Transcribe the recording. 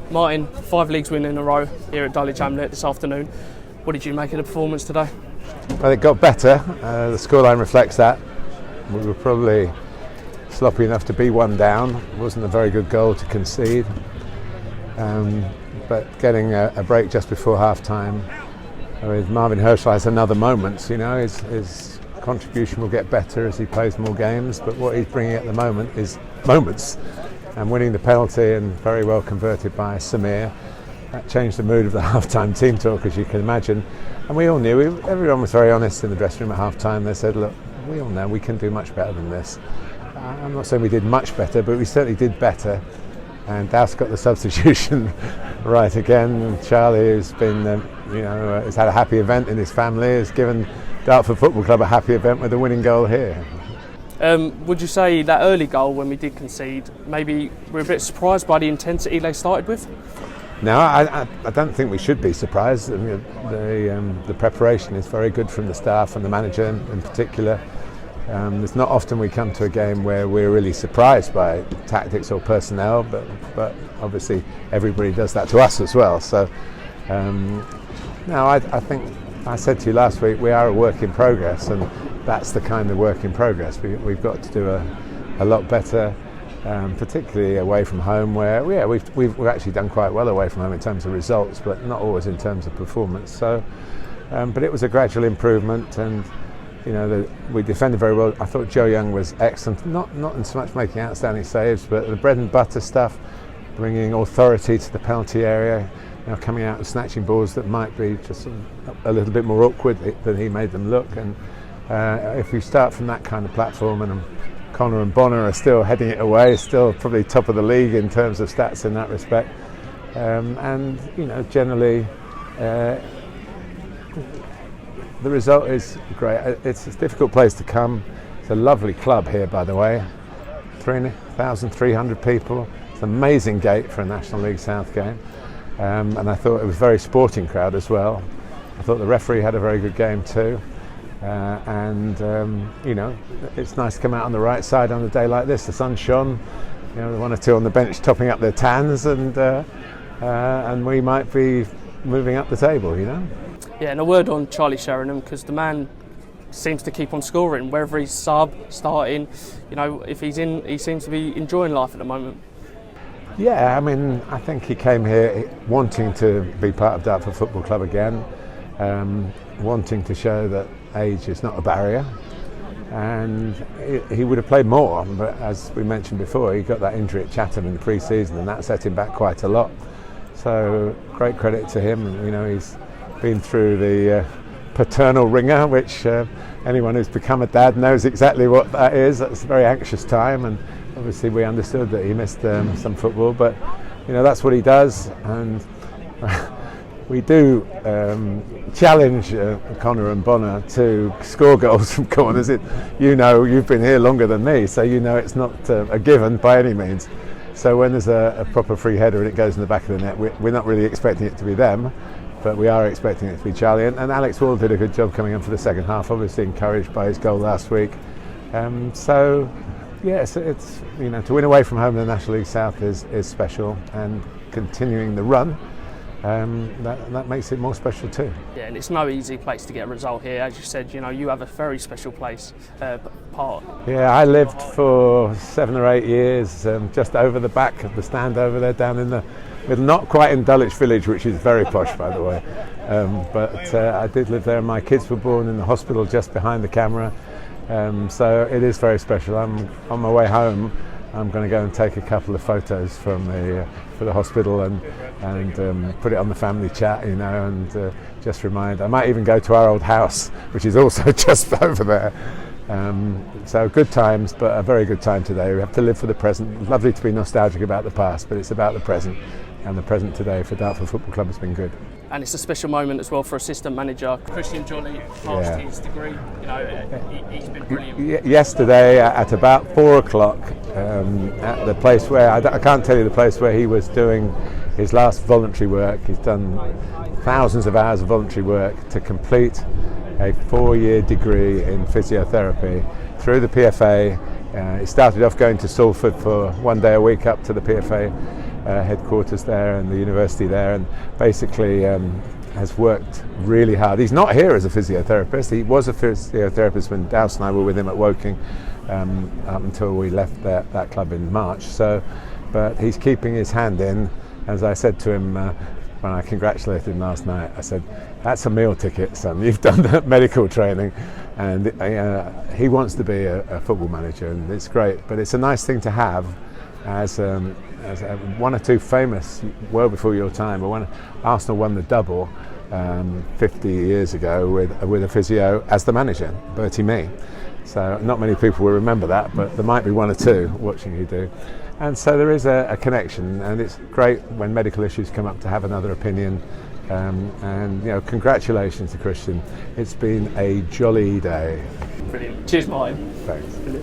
Martin, 5 leagues win in a row here at Dulwich Hamlet this afternoon. What did you make of the performance today? Well, it got better. The scoreline reflects that. We were probably sloppy enough to be one down. It wasn't a very good goal to concede. But getting a break just before half-time with Marvin Herschel has another moment. You know, his contribution will get better as he plays more games, but what he's bringing at the moment is moments. And winning the penalty and very well converted by Samir, that changed the mood of the half-time team talk, as you can imagine. And we all knew, everyone was very honest in the dressing room at half-time. They said, look, we all know we can do much better than this. I'm not saying we did much better, but we certainly did better. And Douse got the substitution right again. And Charlie, who's been, has had a happy event in his family, has given Dartford Football Club a happy event with a winning goal here. Would you say that early goal, when we did concede, maybe we're a bit surprised by the intensity they started with? No, I don't think we should be surprised. I mean, the preparation is very good from the staff and the manager in particular. It's not often we come to a game where we're really surprised by tactics or personnel, but obviously everybody does that to us as well. So, I think I said to you last week, we are a work in progress, and that's the kind of work in progress. We've got to do a lot better, particularly away from home, where we've actually done quite well away from home in terms of results, but not always in terms of performance. So, but it was a gradual improvement, and we defended very well. I thought Joe Young was excellent, not in so much making outstanding saves, but the bread and butter stuff, bringing authority to the penalty area, coming out and snatching balls that might be just a little bit more awkward than he made them look. And if we start from that kind of platform, and Connor and Bonner are still heading it away, still probably top of the league in terms of stats in that respect, and generally the result is great. It's a difficult place to come. It's a lovely club here, by the way. 3,300 people. It's an amazing gate for a National League South game. And I thought it was a very sporting crowd as well. I thought the referee had a very good game too. It's nice to come out on the right side on a day like this. The sun shone. One or two on the bench topping up their tans, and we might be moving up the table. Yeah, and a word on Charlie Sheringham, because the man seems to keep on scoring, whether he's starting, if he's in, he seems to be enjoying life at the moment. Yeah, I think he came here wanting to be part of Dartford Football Club again, wanting to show that age is not a barrier, and he would have played more, but as we mentioned before, he got that injury at Chatham in the pre-season, and that set him back quite a lot. So great credit to him. He's been through the paternal ringer, which anyone who's become a dad knows exactly what that is. That's a very anxious time, and obviously we understood that he missed some football, but that's what he does, and we do challenge Connor and Bonner to score goals from corners. You've been here longer than me, so it's not a given by any means. So when there's a proper free header and it goes in the back of the net, we're not really expecting it to be them, but we are expecting it to be Charlie. And Alex Wall did a good job coming in for the second half, obviously encouraged by his goal last week. Yes, it's to win away from home in the National League South is special, and continuing the run, that makes it more special too. Yeah, and it's no easy place to get a result here. As you said, you have a very special place part. Yeah, I lived for 7 or 8 years just over the back of the stand over there, down in the middle, not quite in Dulwich Village, which is very posh, by the way. But I did live there, and my kids were born in the hospital just behind the camera. So it is very special. I'm on my way home. I'm going to go and take a couple of photos for the hospital and put it on the family chat, and just remind. I might even go to our old house, which is also just over there. So good times, but a very good time today. We have to live for the present. Lovely to be nostalgic about the past, but it's about the present, and the present today for Dartford Football Club has been good. And it's a special moment as well for assistant manager Christian Jolly, passed his degree. He's been brilliant. Yesterday at about 4 o'clock, at the place where I can't tell you the place where he was doing his last voluntary work. He's done thousands of hours of voluntary work to complete a 4-year degree in physiotherapy through the PFA. He started off going to Salford for 1 day a week up to the PFA, headquarters there and the university there, and basically has worked really hard. He's not here as a physiotherapist. He was a physiotherapist when Douse and I were with him at Woking up until we left that club in March. But he's keeping his hand in. As I said to him when I congratulated him last night, I said, "That's a meal ticket, son. You've done that medical training." And he wants to be a football manager, and it's great. But it's a nice thing to have as one or two famous, well before your time, but when Arsenal won the double 50 years ago with a physio as the manager, Bertie Mee. So not many people will remember that, but there might be one or two watching you do. And so there is a connection, and it's great when medical issues come up to have another opinion. And congratulations to Christian. It's been a jolly day. Brilliant. Cheers, Martin. Thanks. Brilliant.